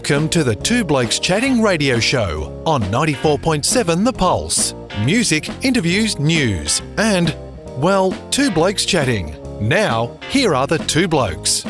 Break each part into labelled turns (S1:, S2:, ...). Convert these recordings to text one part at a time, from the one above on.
S1: Welcome to the Two Blokes Chatting radio show on 94.7 The Pulse. Music, interviews, news, and, well, Two Blokes Chatting. Now, here are the two blokes.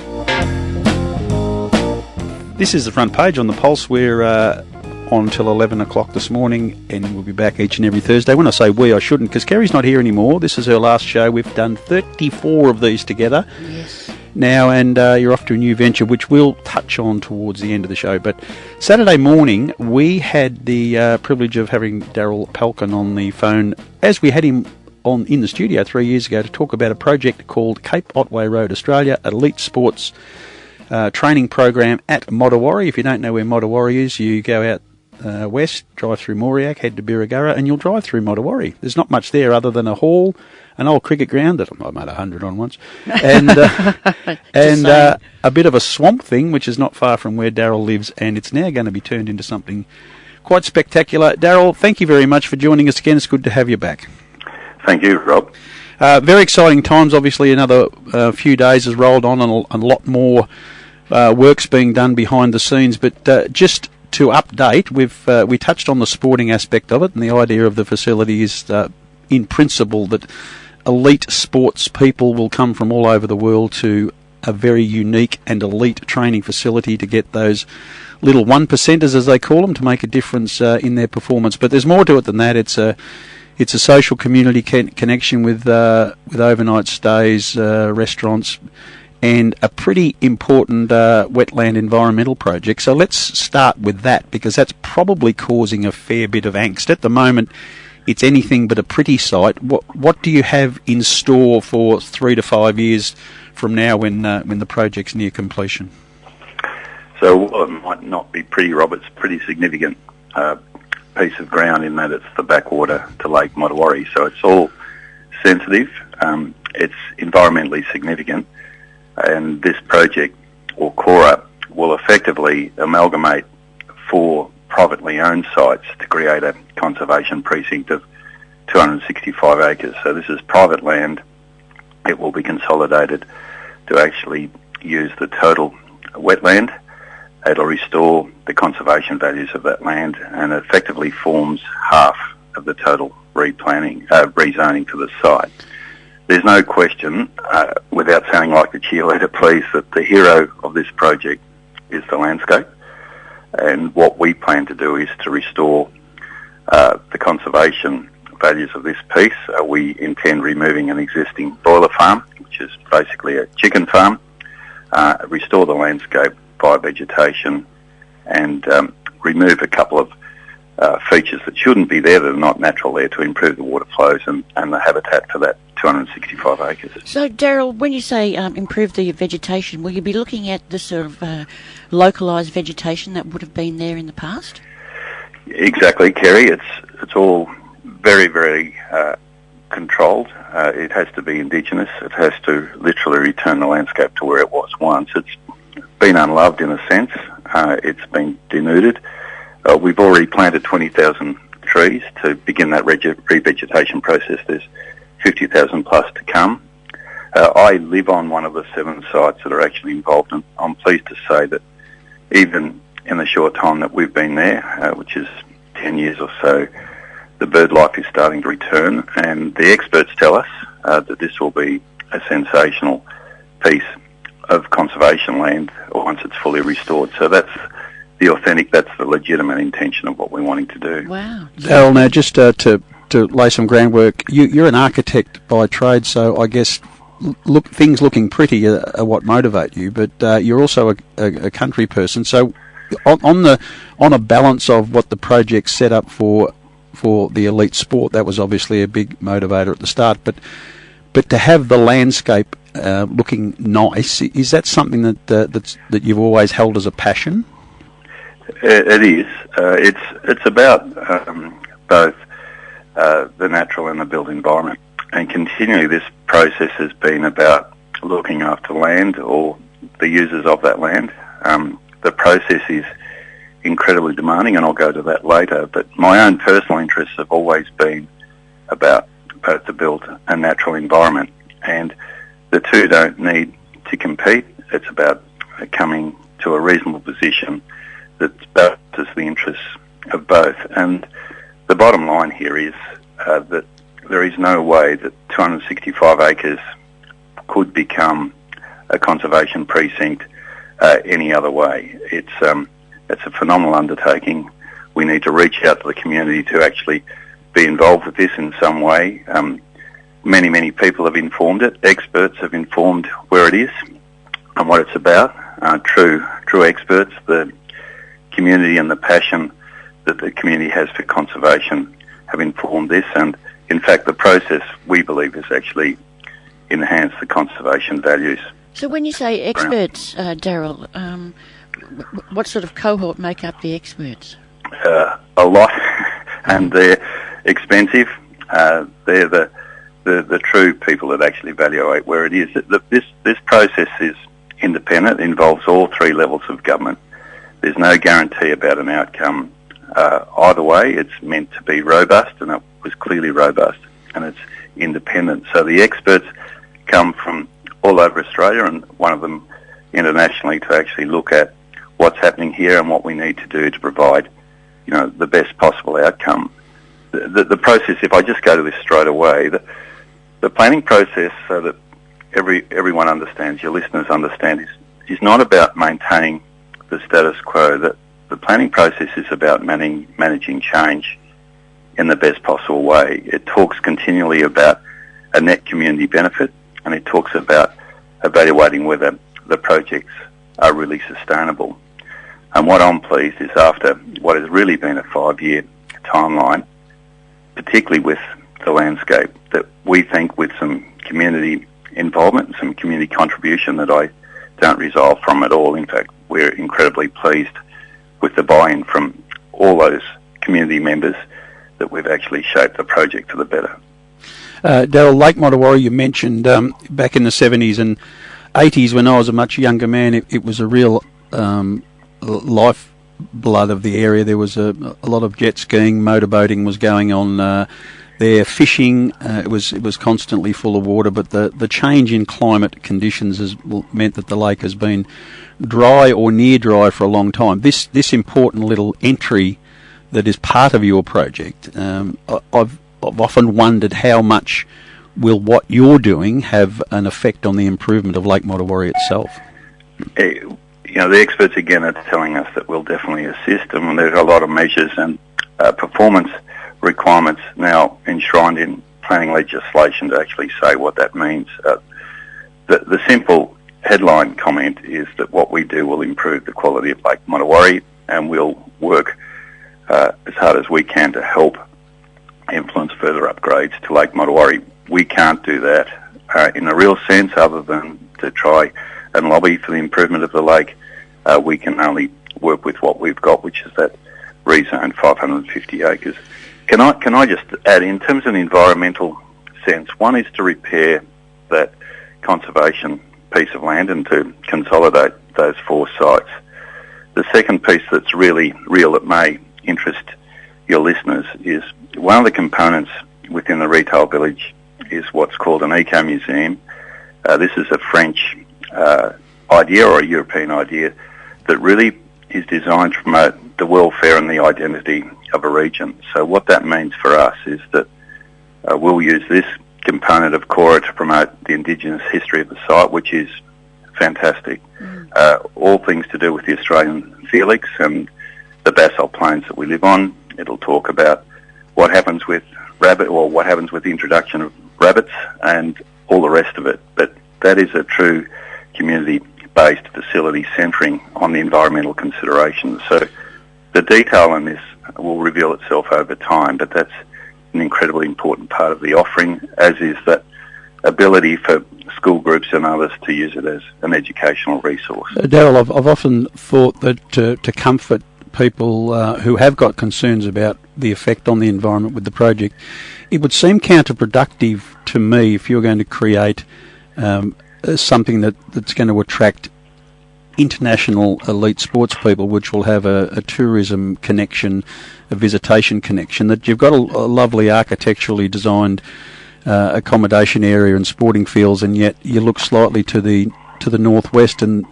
S2: This is the front page on The Pulse. We're on till 11 o'clock this morning, and we'll be back each and every Thursday. When I say we, I shouldn't, because Kerry's not here anymore. This is her last show. We've done 34 of these together. Yes. Now, and you're off to a new venture, which we'll touch on towards the end of the show. But Saturday morning, we had the privilege of having Daryl Pelchen on the phone, as we had him on in the studio 3 years ago, to talk about a project called Cape Otway Road Australia Elite Sports Training Program at Modawarri. If you don't know where Modawarri is, you go out west, drive through Moriac, head to Birregurra, and you'll drive through Modawarri. There's not much there other than a hall, an old cricket ground that I made 100 on once, and a bit of a swamp thing, which is not far from where Daryl lives, and it's now going to be turned into something quite spectacular. Daryl, thank you very much for joining us again. It's good to have you back.
S3: Thank you, Rob.
S2: Very exciting times. Obviously, another few days has rolled on, and a lot more work's being done behind the scenes. But just to update, we touched on the sporting aspect of it, and the idea of the facility is, in principle, that elite sports people will come from all over the world to a very unique and elite training facility to get those little 1%ers, as they call them, to make a difference in their performance. But there's more to it than that. It's a social community connection with overnight stays, restaurants, and a pretty important wetland environmental project. So let's start with that, because that's probably causing a fair bit of angst. At the moment, it's anything but a pretty sight. What do you have in store for 3 to 5 years from now when the project's near completion?
S3: So it might not be pretty, Rob. It's a pretty significant piece of ground in that it's the backwater to Lake Modawarri. So it's all sensitive. It's environmentally significant. And this project, or CORA, will effectively amalgamate 4 privately owned sites to create a conservation precinct of 265 acres. So this is private land. It will be consolidated to actually use the total wetland. It'll restore the conservation values of that land, and effectively forms half of the total rezoning for the site. There's no question, without sounding like the cheerleader, please, that the hero of this project is the landscape. And what we plan to do is to restore the conservation values of this piece. We intend removing an existing broiler farm, which is basically a chicken farm, restore the landscape by vegetation, and remove a couple of features that shouldn't be there, that are not natural there, to improve the water flows and the habitat for that 265 acres. So,
S4: Daryl, when you say improve the vegetation, will you be looking at the sort of localised vegetation that would have been there in the past?
S3: Exactly, Kerry. It's all very, very controlled. It has to be indigenous. It has to literally return the landscape to where it was once. It's been unloved in a sense. It's been denuded. We've already planted 20,000 trees to begin that revegetation process. There's 50,000 plus to come. I live on one of the 7 sites that are actually involved, and I'm pleased to say that even in the short time that we've been there, which is 10 years or so, the bird life is starting to return, and the experts tell us that this will be a sensational piece of conservation land once it's fully restored. So that's the legitimate intention of what we're wanting to do.
S4: Wow.
S2: Daryl, now just to lay some groundwork, you're an architect by trade, so I guess things looking pretty are what motivate you, but you're also a country person. So on a balance of what the project set up for the elite sport, that was obviously a big motivator at the start, but to have the landscape looking nice, is that something that you've always held as a passion?
S3: It is. It's about both the natural and the built environment. And continually this process has been about looking after land, or the users of that land. The process is incredibly demanding, and I'll go to that later, but my own personal interests have always been about both the built and natural environment, and the two don't need to compete. It's about coming to a reasonable position balances the interests of both. And the bottom line here is that there is no way that 265 acres could become a conservation precinct any other way. It's a phenomenal undertaking. We need to reach out to the community to actually be involved with this in some way. Many people have informed it. Experts have informed where it is and what it's about. True experts. The community and the passion that the community has for conservation have informed this, and in fact the process, we believe, has actually enhanced the conservation values.
S4: So when you say experts, Daryl, what sort of cohort make up the experts?
S3: A lot, and they're expensive. They're the true people that actually evaluate where it is. This process is independent. It involves all three levels of government. There's no guarantee about an outcome either way. It's meant to be robust, and it was clearly robust, and it's independent. So the experts come from all over Australia, and one of them internationally, to actually look at what's happening here and what we need to do to provide, the best possible outcome. The process, if I just go to this straight away, the planning process, so that everyone understands, your listeners understand, is not about maintaining the status quo. That the planning process is about managing change in the best possible way. It talks continually about a net community benefit, and it talks about evaluating whether the projects are really sustainable. And what I'm pleased is, after what has really been a 5-year timeline, particularly with the landscape, that we think with some community involvement and some community contribution that I don't resolve from at all. In fact, we're incredibly pleased with the buy-in from all those community members that we've actually shaped the project for the better.
S2: Daryl, Lake Mottawarra, you mentioned back in the 70s and 80s, when I was a much younger man, it was a real lifeblood of the area. There was a lot of jet skiing, motorboating was going on there, fishing. It was constantly full of water, but the change in climate conditions has meant that the lake has been dry or near dry for a long time. This important little entry that is part of your project, I've often wondered how much will what you're doing have an effect on the improvement of Lake Mottawarra itself?
S3: The experts again are telling us that we'll definitely assist them, and there's a lot of measures and performance requirements now enshrined in planning legislation to actually say what that means. The simple headline comment is that what we do will improve the quality of Lake Mottawarra, and we'll work as hard as we can to help influence further upgrades to Lake Mottawarra. We can't do that in a real sense, other than to try and lobby for the improvement of the lake. We can only work with what we've got, which is that rezoned 550 acres. Can I just add, in terms of an environmental sense, one is to repair that conservation piece of land and to consolidate those 4 sites. The second piece that's really real, that may interest your listeners, is one of the components within the retail village is what's called an eco-museum. This is a French idea, or a European idea, that really is designed to promote the welfare and the identity of a region. So what that means for us is that we'll use this component of CORA to promote the Indigenous history of the site, which is fantastic. All things to do with the Australian Felix and the basalt plains that we live on. It'll talk about what happens with rabbit, or what happens with the introduction of rabbits and all the rest of it. But that is a true community-based facility centering on the environmental considerations. So the detail in this will reveal itself over time, but that's an incredibly important part of the offering, as is that ability for school groups and others to use it as an educational resource.
S2: Daryl, I've often thought that to comfort people who have got concerns about the effect on the environment with the project, it would seem counterproductive to me if you're going to create something that's going to attract international elite sports people, which will have a tourism connection, a visitation connection, that you've got a lovely architecturally designed accommodation area and sporting fields, and yet you look slightly to the northwest, and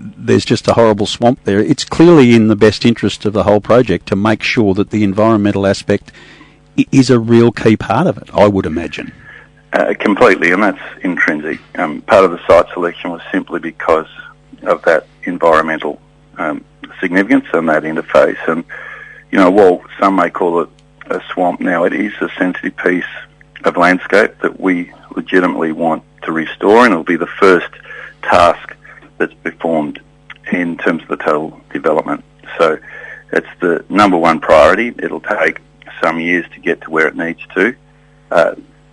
S2: there's just a horrible swamp there. It's clearly in the best interest of the whole project to make sure that the environmental aspect is a real key part of it, I would imagine.
S3: Completely, and that's intrinsic. Part of the site selection was simply because of that environmental significance and that interface. And, while some may call it a swamp now, it is a sensitive piece of landscape that we legitimately want to restore, and it'll be the first task that's performed in terms of the total development. So it's the number one priority. It'll take some years to get to where it needs to.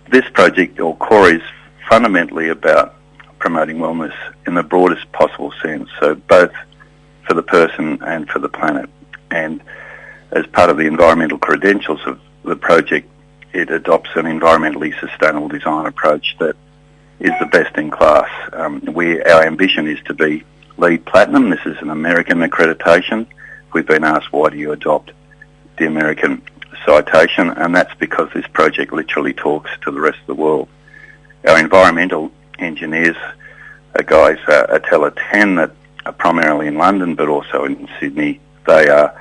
S3: This project, or CORA, is fundamentally about promoting wellness in the broadest possible sense, so both for the person and for the planet. And as part of the environmental credentials of the project, it adopts an environmentally sustainable design approach that is the best in class. Our ambition is to be LEED Platinum. This is an American accreditation. We've been asked, why do you adopt the American citation? And that's because this project literally talks to the rest of the world. Our environmental engineers are guys, a Teller 10 that are primarily in London but also in Sydney. They are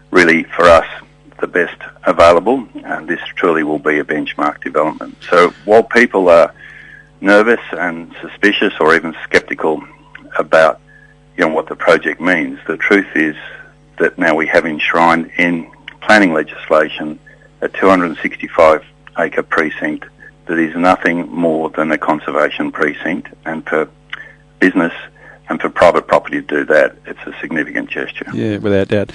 S3: really, for us, the best available, and this truly will be a benchmark development. So while people are nervous and suspicious or even sceptical about what the project means, the truth is that now we have enshrined in planning legislation a 265-acre precinct that is nothing more than a conservation precinct, and for business and for private property to do that, it's a significant gesture.
S2: Yeah, without doubt.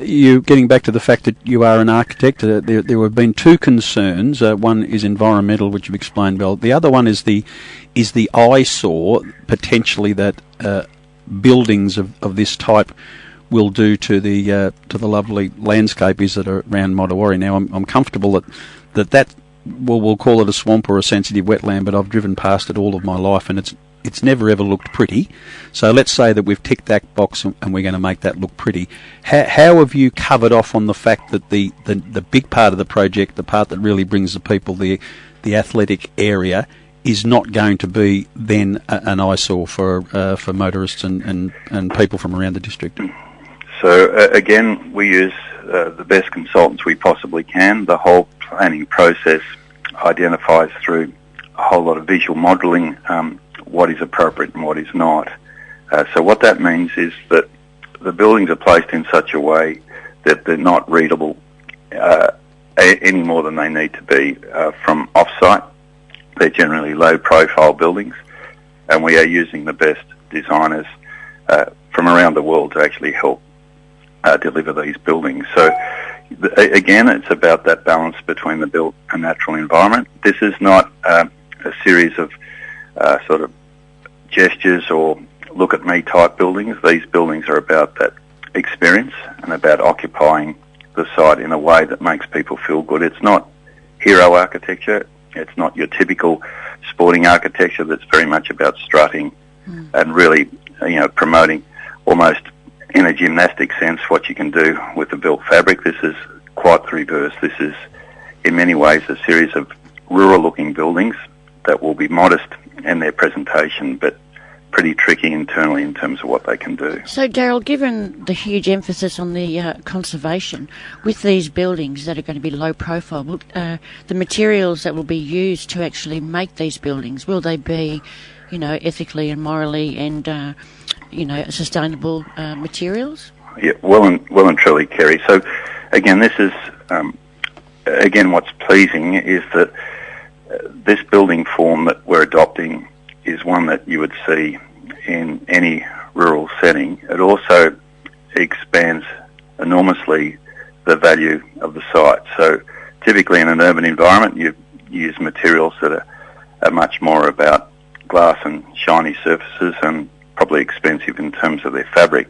S2: You getting back to the fact that you are an architect, there have been two concerns. One is environmental, which you've explained well. The other one is the eyesore potentially that buildings of this type will do to the lovely landscapies that are around Motuwarri. Now, I'm comfortable that we'll call it a swamp or a sensitive wetland, but I've driven past it all of my life, and it's never ever looked pretty. So let's say that we've ticked that box and we're going to make that look pretty. How have you covered off on the fact that the big part of the project, the part that really brings the people, the athletic area, is not going to be then an eyesore for motorists and people from around the district?
S3: So again, we use the best consultants we possibly can. The whole planning process identifies through a whole lot of visual modelling what is appropriate and what is not. So what that means is that the buildings are placed in such a way that they're not readable any more than they need to be from off-site. They're generally low-profile buildings, and we are using the best designers from around the world to actually help deliver these buildings. So again, it's about that balance between the built and natural environment. This is not a series of sort of gestures or look-at-me type buildings. These buildings are about that experience and about occupying the site in a way that makes people feel good. It's not hero architecture. It's not your typical sporting architecture that's very much about strutting and really, promoting almost in a gymnastic sense what you can do with the built fabric. This is quite the reverse. This is, in many ways, a series of rural-looking buildings that will be modest in their presentation, but pretty tricky internally in terms of what they can do.
S4: So, Daryl, given the huge emphasis on the conservation with these buildings that are going to be low profile, the materials that will be used to actually make these buildings, will they be, ethically and morally and, sustainable materials?
S3: Yeah, well and truly, Kerry. So, again, this is, what's pleasing is that this building form that we're adopting is one that you would see in any rural setting. It also expands enormously the value of the site. So typically in an urban environment, you use materials that are much more about glass and shiny surfaces and probably expensive in terms of their fabric.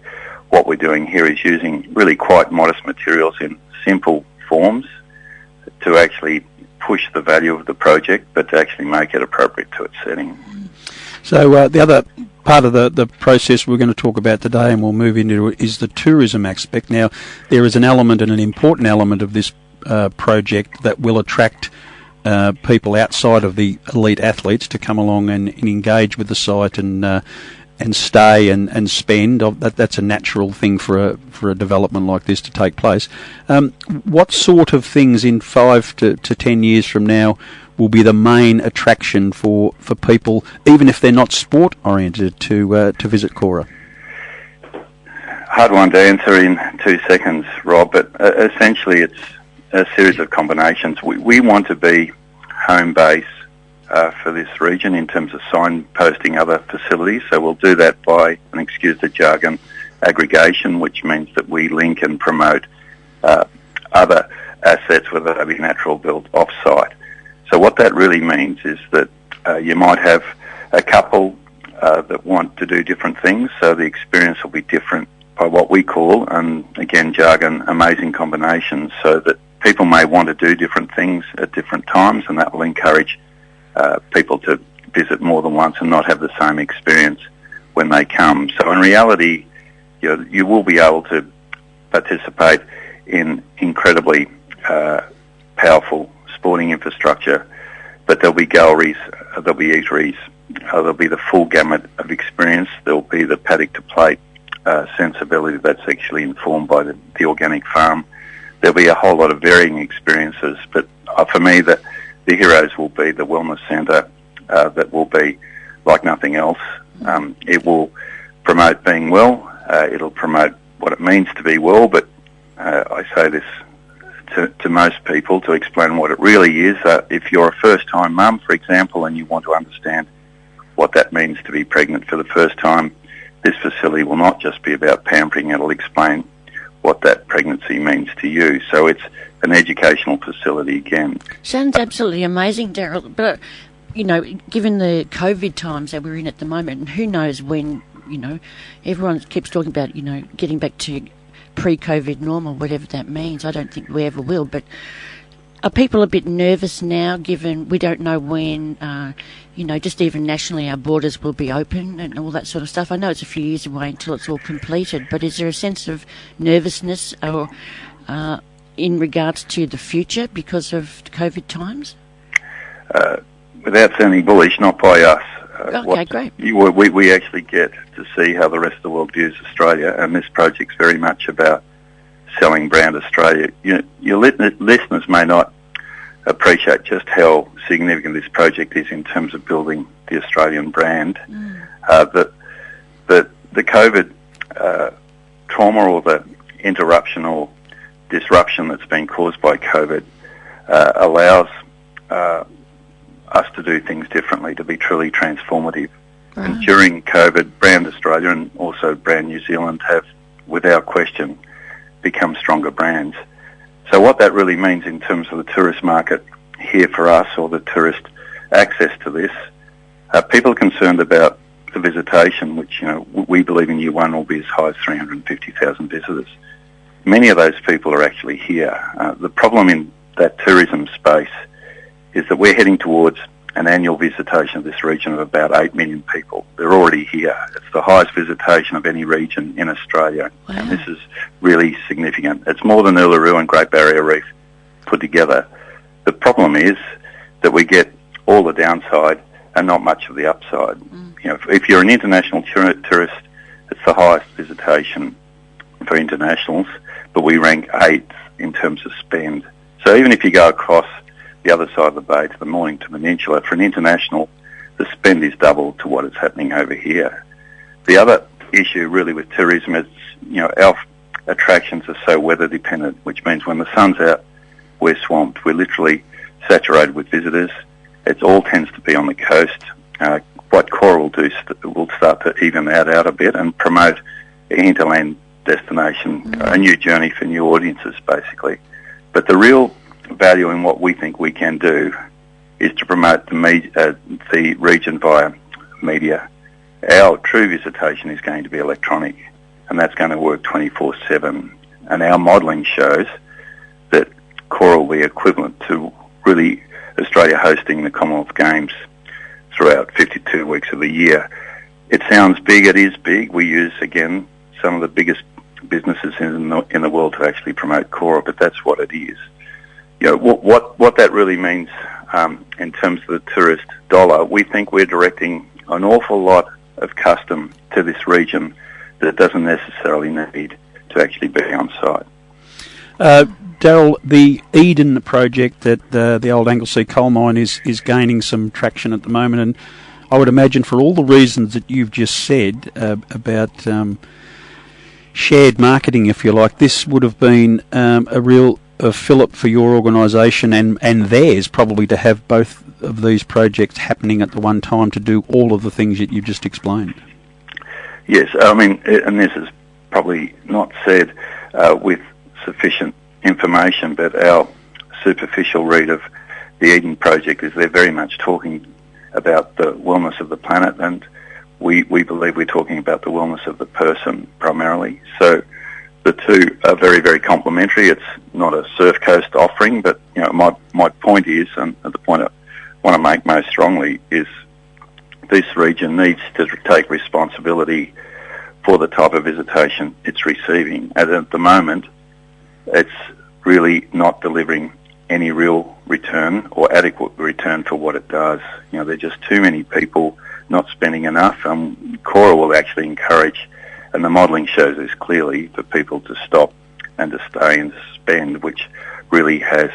S3: What we're doing here is using really quite modest materials in simple forms to actually push the value of the project, but to actually make it appropriate to its setting.
S2: So the other part of the process we're going to talk about today, and we'll move into it, is the tourism aspect. Now, there is an element, and an important element of this project, that will attract people outside of the elite athletes to come along and engage with the site and stay and spend. That's a natural thing for a development like this to take place. What sort of things in 5 to 10 years from now will be the main attraction for people, even if they're not sport oriented, to visit CORA?
S3: Hard one to answer in 2 seconds, Rob, but essentially it's a series of combinations. We want to be home base for this region in terms of signposting other facilities, so we'll do that by, and excuse the jargon, aggregation, which means that we link and promote other assets, whether they be natural built off-site. So what that really means is that you might have a couple that want to do different things, so the experience will be different by what we call, and again jargon, amazing combinations, so that people may want to do different things at different times, and that will encourage people to visit more than once and not have the same experience when they come. So in reality, you will be able to participate in incredibly powerful sporting infrastructure, but there'll be galleries, there'll be eateries, there'll be the full gamut of experience. There'll be the paddock to plate sensibility that's actually informed by the organic farm. There'll be a whole lot of varying experiences, but for me, the heroes will be the wellness centre that will be like nothing else. It will promote being well. It'll promote what it means to be well, but I say this to most people to explain what it really is. If you're a first-time mum, for example, and you want to understand what that means to be pregnant for the first time, this facility will not just be about pampering, it'll explain what that pregnancy means to you. So it's an educational facility again.
S4: Sounds absolutely amazing, Daryl. But, given the COVID times that we're in at the moment, and who knows when, everyone keeps talking about, getting back to pre-COVID normal, whatever that means. I don't think we ever will. But are people a bit nervous now, given we don't know when, just even nationally our borders will be open and all that sort of stuff? I know it's a few years away until it's all completed, but is there a sense of nervousness or in regards to the future because of COVID times?
S3: Without sounding bullish, not by us.
S4: Okay, great.
S3: We actually get to see how the rest of the world views Australia, and this project's very much about selling brand Australia. Your listeners may not appreciate just how significant this project is in terms of building the Australian brand. The COVID trauma or the interruption or disruption that's been caused by COVID allows us to do things differently, to be truly transformative. Right. And during COVID, brand Australia and also brand New Zealand have, without question, become stronger brands. So what that really means in terms of the tourist market here for us, or the tourist access to this, people are concerned about the visitation, which we believe in year one will be as high as 350,000 visitors. Many of those people are actually here. The problem in that tourism space is that we're heading towards an annual visitation of this region of about 8 million people. They're already here. It's the highest visitation of any region in Australia. Wow. And this is really significant. It's more than Uluru and Great Barrier Reef put together. The problem is that we get all the downside and not much of the upside. If you're an international tourist, it's the highest visitation for internationals, but we rank 8th in terms of spend. So even if you go across the other side of the bay to the Mornington Peninsula, for an international, the spend is double to what is happening over here. The other issue really with tourism is, our attractions are so weather dependent, which means when the sun's out, we're swamped. We're literally saturated with visitors. It all tends to be on the coast. What CORA will do will start to even that out a bit and promote an hinterland destination, a new journey for new audiences, basically. But the real value in what we think we can do is to promote the region via media. Our true visitation is going to be electronic, and that's going to work 24/7. And our modelling shows that CORA will be equivalent to really Australia hosting the Commonwealth Games throughout 52 weeks of the year. It sounds big. It is big. We use, again, some of the biggest businesses in the world to actually promote CORA, but that's what it is. What that really means in terms of the tourist dollar, we think we're directing an awful lot of custom to this region that it doesn't necessarily need to actually be on site.
S2: Daryl, the Eden project at the old Anglesea coal mine is gaining some traction at the moment, and I would imagine for all the reasons that you've just said about shared marketing, if you like, this would have been a real fillip for your organisation and theirs probably to have both of these projects happening at the one time to do all of the things that you've just explained.
S3: Yes, I mean, and this is probably not said with sufficient information, but our superficial read of the Eden project is they're very much talking about the wellness of the planet, and we believe we're talking about the wellness of the person primarily. So the two are very, very complementary. It's not a Surf Coast offering, but my point is, and the point I want to make most strongly, is this region needs to take responsibility for the type of visitation it's receiving. And at the moment, it's really not delivering any real return or adequate return for what it does. There are just too many people not spending enough. CORA will actually encourage, and the modelling shows this clearly, for people to stop and to stay and to spend, which really has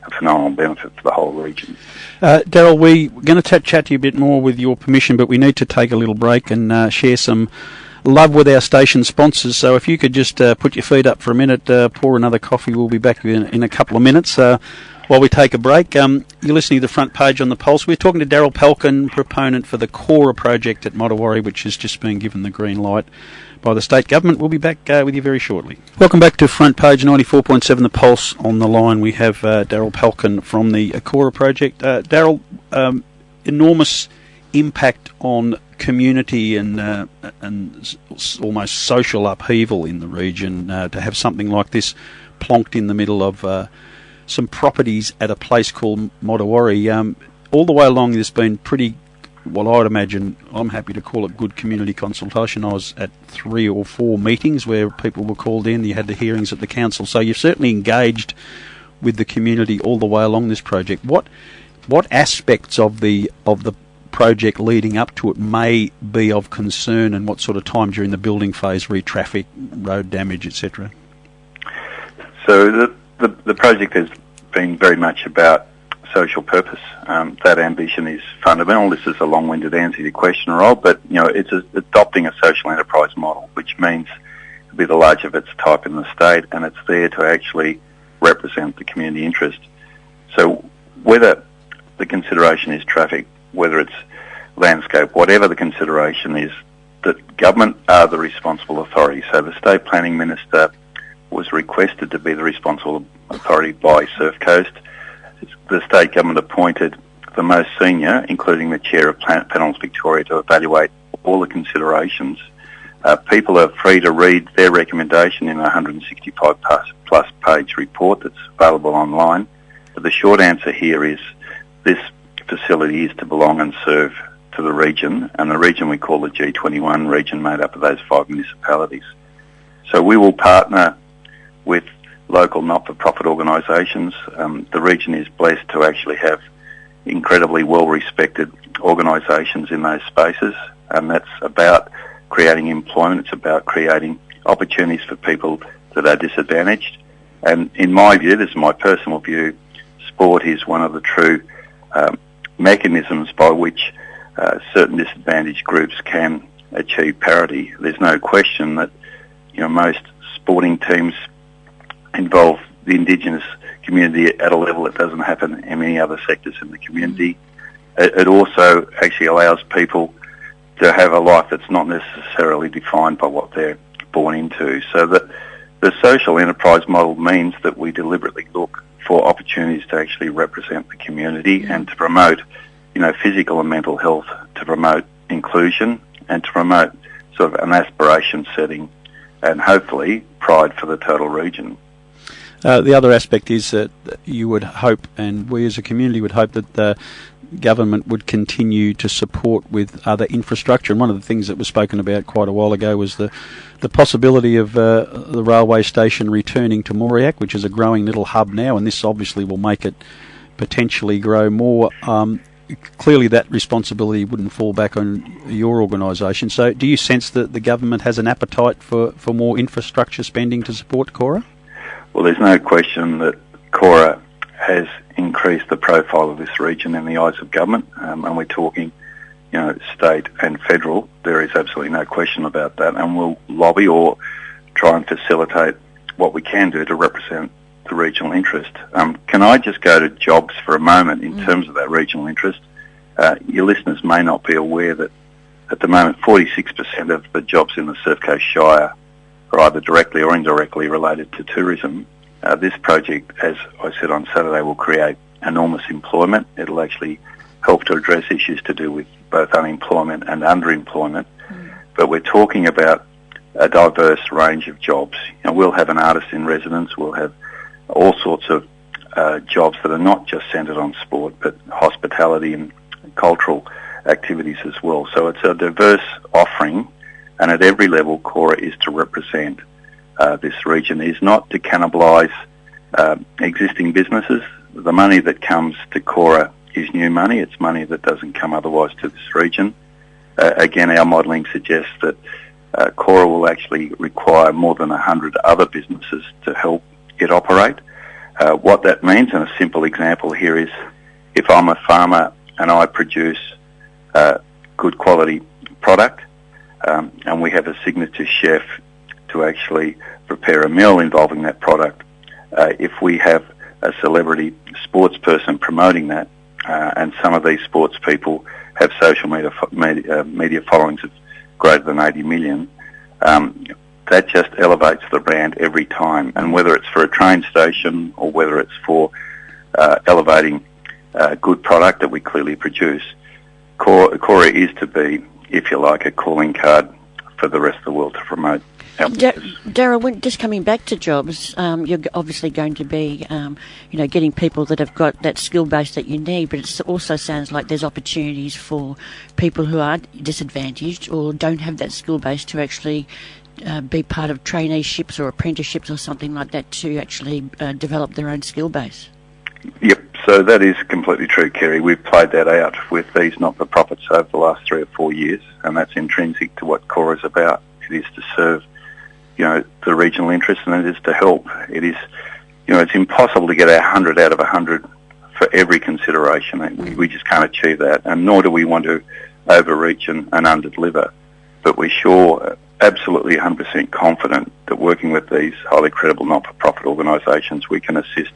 S3: a phenomenal benefit for the whole region.
S2: Daryl, we're going to chat to you a bit more with your permission, but we need to take a little break and share some love with our station sponsors. So if you could just put your feet up for a minute, pour another coffee, we'll be back in a couple of minutes while we take a break. You're listening to the Front Page on the Pulse. We're talking to Daryl Pelchen, proponent for the CORA project at Mottawarri, which has just been given the green light by the state government. We'll be back with you very shortly. Welcome back to Front Page 94.7 The Pulse. On the line we have Daryl Pelchen from the CORA project. Daryl, enormous impact on community and almost social upheaval in the region to have something like this plonked in the middle of some properties at a place called Mottawarri. All the way along there's been pretty, well, I'd imagine, I'm happy to call it good community consultation. I was at 3 or 4 meetings where people were called in, you had the hearings at the council, so you've certainly engaged with the community all the way along this project. What aspects of the project leading up to it may be of concern, and what sort of time during the building phase, re-traffic, road damage, etc.?
S3: So the project has been very much about social purpose. That ambition is fundamental. This is a long-winded answer to your question, Rob, but it's adopting a social enterprise model, which means to be the largest of its type in the state, and it's there to actually represent the community interest. So whether the consideration is traffic, whether it's landscape, whatever the consideration is, that government are the responsible authority. So the State Planning Minister was requested to be the responsible authority by Surf Coast. The state government appointed the most senior, including the chair of Panels Victoria, to evaluate all the considerations. People are free to read their recommendation in a 165 plus page report that's available online. But the short answer here is this facility is to belong and serve to the region, and the region we call the G21 region, made up of those 5 municipalities. So we will partner with local not-for-profit organisations. The region is blessed to actually have incredibly well-respected organisations in those spaces, and that's about creating employment. It's about creating opportunities for people that are disadvantaged. And in my view, this is my personal view, sport is one of the true mechanisms by which certain disadvantaged groups can achieve parity. There's no question that most sporting teams involve the Indigenous community at a level that doesn't happen in many other sectors in the community. It also actually allows people to have a life that's not necessarily defined by what they're born into. So that the social enterprise model means that we deliberately look for opportunities to actually represent the community and to promote, physical and mental health, to promote inclusion and to promote sort of an aspiration setting and hopefully pride for the total region.
S2: The other aspect is that you would hope, and we as a community would hope, that the government would continue to support with other infrastructure. And one of the things that was spoken about quite a while ago was the possibility of the railway station returning to Moriac, which is a growing little hub now, and this obviously will make it potentially grow more. clearly that responsibility wouldn't fall back on your organisation. So do you sense that the government has an appetite for more infrastructure spending to support CORA?
S3: Well, there's no question that CORA has increased the profile of this region in the eyes of government, and we're talking, state and federal. There is absolutely no question about that, and we'll lobby or try and facilitate what we can do to represent the regional interest. Can I just go to jobs for a moment in terms of that regional interest? Your listeners may not be aware that at the moment 46% of the jobs in the Surf Coast Shire are either directly or indirectly related to tourism. This project, as I said on Saturday, will create enormous employment. It'll actually help to address issues to do with both unemployment and underemployment. But we're talking about a diverse range of jobs. We'll have an artist in residence. We'll have all sorts of jobs that are not just centred on sport, but hospitality and cultural activities as well. So it's a diverse offering, and at every level, CORA is to represent this region. It is not to cannibalise existing businesses. The money that comes to CORA is new money. It's money that doesn't come otherwise to this region. Again, our modelling suggests that CORA will actually require more than 100 other businesses to help it operate. What that means, and a simple example here is, if I'm a farmer and I produce good quality product, and we have a signature chef to actually prepare a meal involving that product, if we have a celebrity sports person promoting that, and some of these sports people have social media followings of greater than 80 million, that just elevates the brand every time. And whether it's for a train station or whether it's for elevating good product that we clearly produce, CORA is to be, if you like, a calling card for the rest of the world to promote.
S4: Daryl, just coming back to jobs, you're obviously going to be, getting people that have got that skill base that you need, but it also sounds like there's opportunities for people who are disadvantaged or don't have that skill base to actually be part of traineeships or apprenticeships or something like that to actually develop their own skill base.
S3: Yep, so that is completely true, Kerry. We've played that out with these not-for-profits over the last 3 or 4 years, and that's intrinsic to what CORA is about. It is to serve the regional interest, and it is to help. It is, it's impossible to get 100 out of 100 for every consideration. We just can't achieve that, and nor do we want to overreach and under-deliver. But we're sure, absolutely 100% confident that working with these highly credible not-for-profit organisations, we can assist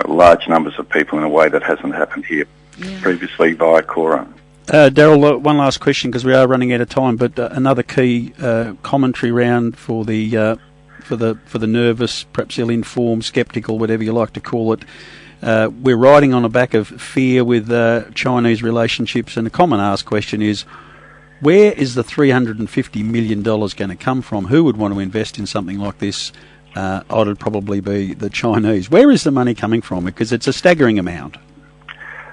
S3: large numbers of people in a way that hasn't happened here previously via CORA.
S2: Daryl, one last question because we are running out of time. But another key commentary round for the nervous, perhaps ill-informed, sceptical, whatever you like to call it. We're riding on the back of fear with Chinese relationships, and a common asked question is, where is the $350 million going to come from? Who would want to invest in something like this? It'd probably be the Chinese. Where is the money coming from? Because it's a staggering amount.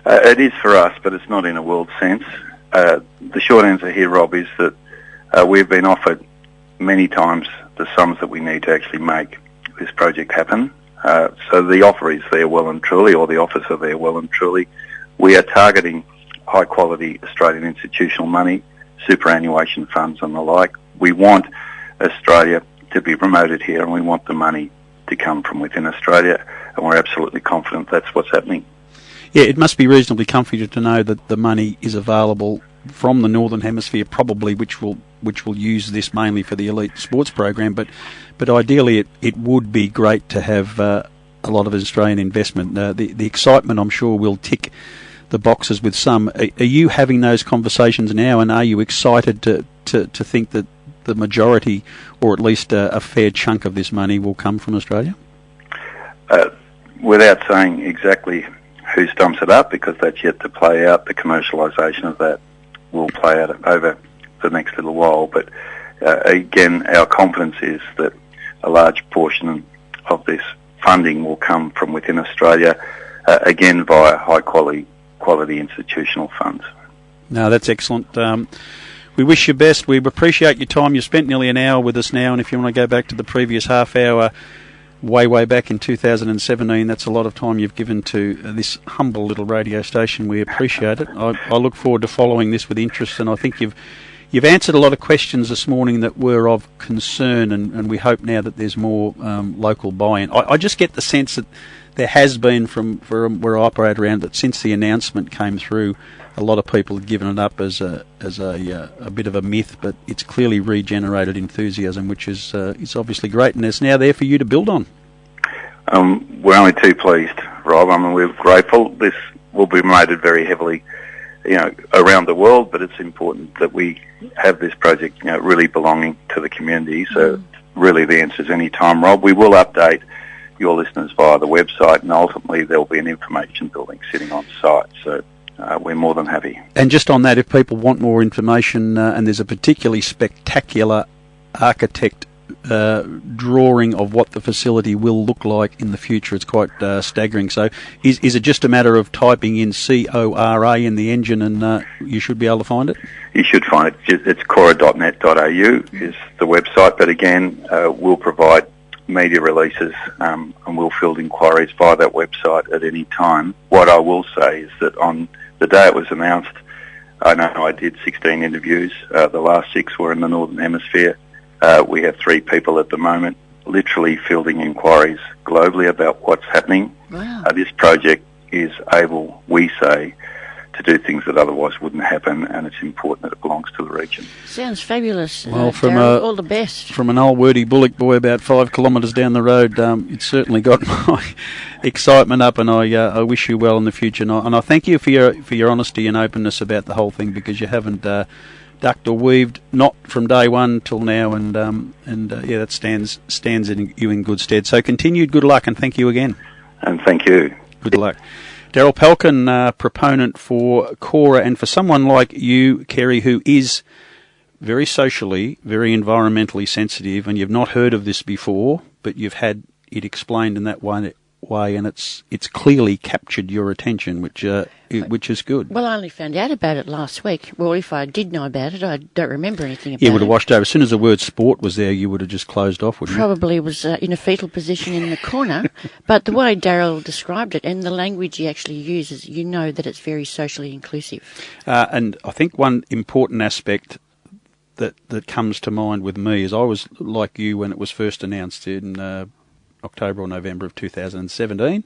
S3: It is for us, but it's not in a world sense. The short answer here, Rob, is that we've been offered many times the sums that we need to actually make this project happen. So the offer is there well and truly, or the offers are there well and truly. We are targeting high-quality Australian institutional money, superannuation funds and the like. We want Australia to be promoted here, and we want the money to come from within Australia, and we're absolutely confident that's what's happening.
S2: Yeah, it must be reasonably comforting to know that the money is available from the Northern Hemisphere, probably, which will use this mainly for the elite sports program. But ideally, it would be great to have a lot of Australian investment. The excitement, I'm sure, will tick the boxes with some. Are you having those conversations now, and are you excited to think that the majority, or at least a fair chunk of this money, will come from Australia?
S3: Without saying exactly who stumps it up, because that's yet to play out, the commercialisation of that will play out over the next little while. But again, our confidence is that a large portion of this funding will come from within Australia, again via quality institutional funds.
S2: No, that's excellent. We wish you best. We appreciate your time. You've spent nearly an hour with us now, and if you want to go back to the previous half hour, way back in 2017. That's a lot of time you've given to this humble little radio station. We appreciate it. I look forward to following this with interest, and I think you've answered a lot of questions this morning that were of concern, and we hope now that there's more local buy-in. I just get the sense that there has been from where I operate around that since the announcement came through, a lot of people have given it up as a bit of a myth, but it's clearly regenerated enthusiasm, which is obviously great, and it's now there for you to build on.
S3: We're only too pleased, Rob. I mean, we're grateful. This will be promoted very heavily, around the world, but it's important that we have this project, really belonging to the community. So really the answer is any time, Rob. We will update your listeners via the website, and ultimately there'll be an information building sitting on site. So we're more than happy.
S2: And just on that, if people want more information, and there's a particularly spectacular architect drawing of what the facility will look like in the future, it's quite staggering. So is it just a matter of typing in CORA in the engine and you should be able to find it?
S3: You should find it. It's cora.net.au is the website, but again, we'll provide media releases and we'll field inquiries via that website at any time. What I will say is that on the day it was announced, I know I did 16 interviews. The last 6 were in the Northern Hemisphere. We have 3 people at the moment literally fielding inquiries globally about what's happening.
S4: Wow.
S3: This project is able, we say, to do things that otherwise wouldn't happen, and it's important that it belongs to the region.
S4: Sounds fabulous.
S2: Well,
S4: Daryl, all the best.
S2: From an old wordy bullock boy about 5 kilometres down the road, it's certainly got my excitement up, and I wish you well in the future. And I thank you for your honesty and openness about the whole thing, because you haven't ducked or weaved, not from day one till now, and that stands you in good stead. So continued good luck, and thank you again.
S3: And thank you.
S2: Good luck. Daryl Pelchen, proponent for CORA, and for someone like you, Kerry, who is very socially, very environmentally sensitive, and you've not heard of this before, but you've had it explained in that way, and it's clearly captured your attention, which is good.
S4: Well, I only found out about it last week. Well, if I did know about it, I don't remember anything about it.
S2: You would have washed over. As soon as the word sport was there, you would have just closed off, wouldn't you?
S4: Probably was in a fetal position in the corner. But the way Daryl described it and the language he actually uses, you know that it's very socially inclusive.
S2: And I think one important aspect that comes to mind with me is I was like you when it was first announced in October or November of 2017.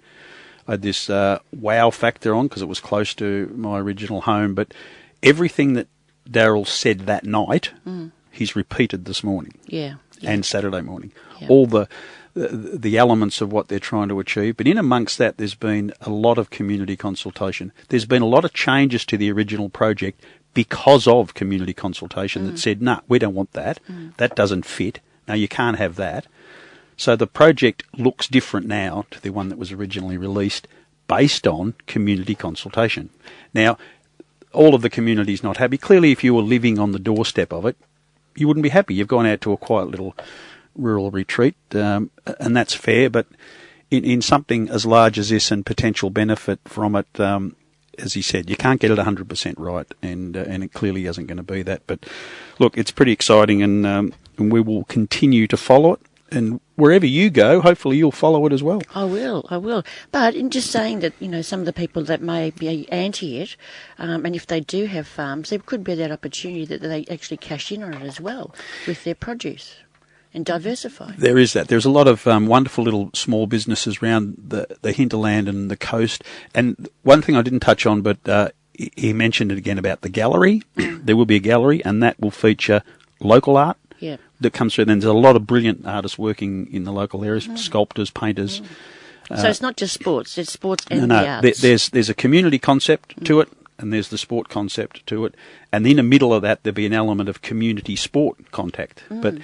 S2: I had this wow factor on because it was close to my original home, but everything that Daryl said that night, he's repeated this morning and Saturday morning. Yeah. All the elements of what they're trying to achieve, but in amongst that there's been a lot of community consultation. There's been a lot of changes to the original project because of community consultation that said, nah, we don't want that. That doesn't fit. No, you can't have that. So the project looks different now to the one that was originally released based on community consultation. Now, all of the community is not happy. Clearly, if you were living on the doorstep of it, you wouldn't be happy. You've gone out to a quiet little rural retreat, and that's fair. But in something as large as this and potential benefit from it, as he said, you can't get it 100% right, and it clearly isn't going to be that. But look, it's pretty exciting, and we will continue to follow it. And wherever you go, hopefully you'll follow it as well.
S4: I will. But in just saying that, some of the people that may be anti it, and if they do have farms, there could be that opportunity that they actually cash in on it as well with their produce and diversify.
S2: There is that. There's a lot of wonderful little small businesses around the hinterland and the coast. And one thing I didn't touch on, but he mentioned it again about the gallery. There will be a gallery, and that will feature local art.
S4: Yeah.
S2: That comes through. And there's a lot of brilliant artists working in the local areas, sculptors, painters.
S4: So it's not just sports; it's sports and the arts.
S2: There's a community concept to it, and there's the sport concept to it, and in the middle of that there'll be an element of community sport contact. But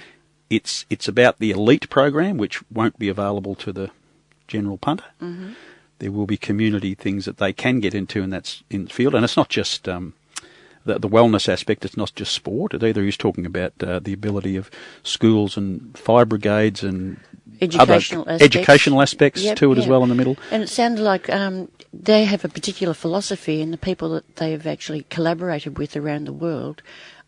S2: it's about the elite program, which won't be available to the general punter. There will be community things that they can get into, and that's in the field. And it's not just the wellness aspect. It's not just sport. Either he's talking about the ability of schools and fire brigades and educational aspects to it as well in the middle.
S4: And it sounded like they have a particular philosophy, and the people that they have actually collaborated with around the world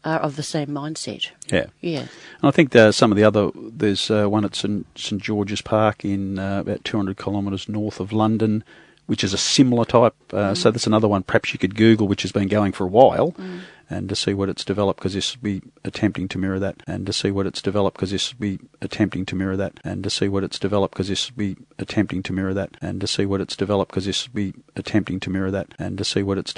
S4: are of the same mindset.
S2: Yeah.
S4: Yeah.
S2: And I think some of the other, there's one at St George's Park in about 200 kilometres north of London, which is a similar type. So that's another one perhaps you could Google, which has been going for a while, and to see what it's developed, because this will be attempting to mirror that, and to see what it's developed, because this will be attempting to mirror that, and to see what it's developed, because this will be attempting to mirror that, and to see what it's developed, because this will be attempting to mirror that, and to see what it's